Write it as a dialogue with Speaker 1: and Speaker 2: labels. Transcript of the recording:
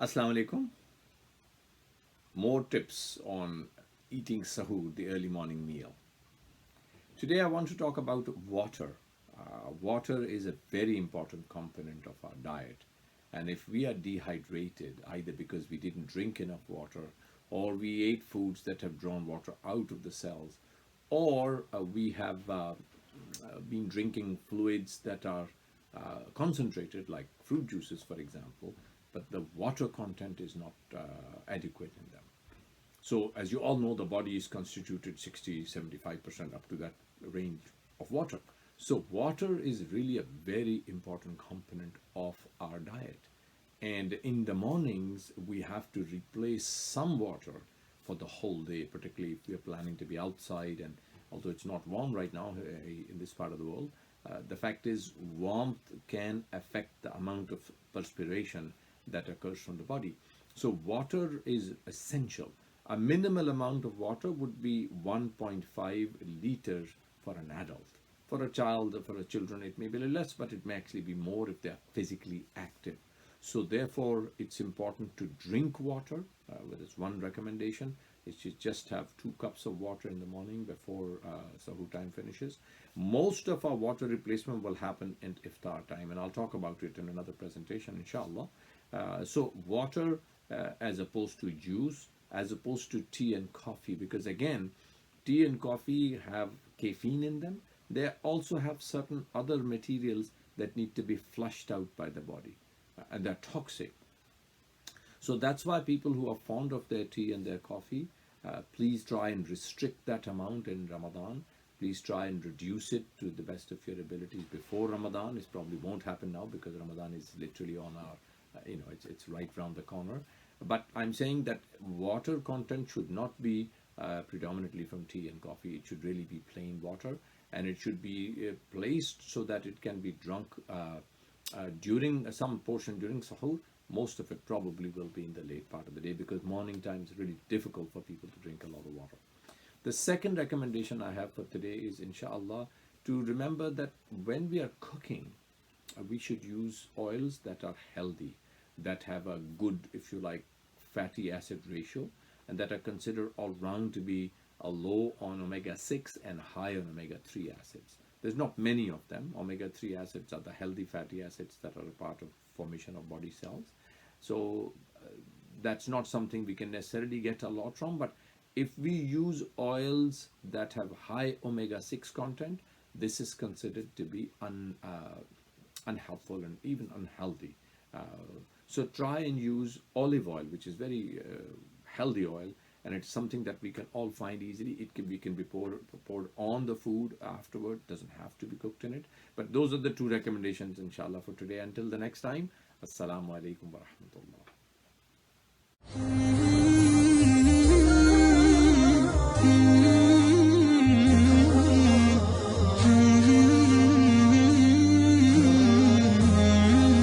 Speaker 1: Assalamu alaikum. More tips on eating sahur, the early morning meal. Today I want to talk about water. Water is a very important component of our diet. And if we are dehydrated, either because we didn't drink enough water, or we ate foods that have drawn water out of the cells, or we have been drinking fluids that are concentrated, like fruit juices, for example, but the water content is not adequate in them. So, as you all know, the body is constituted 60-75% up to that range of water. So, water is really a very important component of our diet. And in the mornings, we have to replace some water for the whole day, particularly if we are planning to be outside. And although it's not warm right now in this part of the world, the fact is warmth can affect the amount of perspiration that occurs from the body. So water is essential. A minimal amount of water would be 1.5 liters for an adult. For a child, for a children, it may be a little less, but it may actually be more if they are physically active. So therefore, it's important to drink water. There's one recommendation. Is to just have 2 cups of water in the morning before sahur time finishes. Most of our water replacement will happen in iftar time, and I'll talk about it in another presentation, inshallah. So water as opposed to juice, as opposed to tea and coffee, because again, tea and coffee have caffeine in them. They also have certain other materials that need to be flushed out by the body, and they're toxic. So that's why people who are fond of their tea and their coffee, please try and restrict that amount in Ramadan. Please try and reduce it to the best of your abilities before Ramadan. It probably won't happen now because Ramadan is literally on our, it's right around the corner. But I'm saying that water content should not be predominantly from tea and coffee. It should really be plain water, and it should be placed so that it can be drunk during some portion during sahur. Most of it probably will be in the late part of the day because morning time is really difficult for people to drink a lot of water. The second recommendation I have for today is, inshallah, to remember that when we are cooking, we should use oils that are healthy, that have a good, if you like, fatty acid ratio, and that are considered all round to be a low on omega-6 and high on omega-3 acids. There's not many of them. Omega-3 acids are the healthy fatty acids that are a part of formation of body cells. So that's not something we can necessarily get a lot from, but if we use oils that have high omega-6 content, this is considered to be unhelpful and even unhealthy. So try and use olive oil, which is very healthy oil, and it's something that we can all find easily. It can be poured on the food afterward. Doesn't have to be cooked in it. But those are the 2 recommendations, inshallah, for today. Until the next time, assalamu alaikum wa rahmatullah.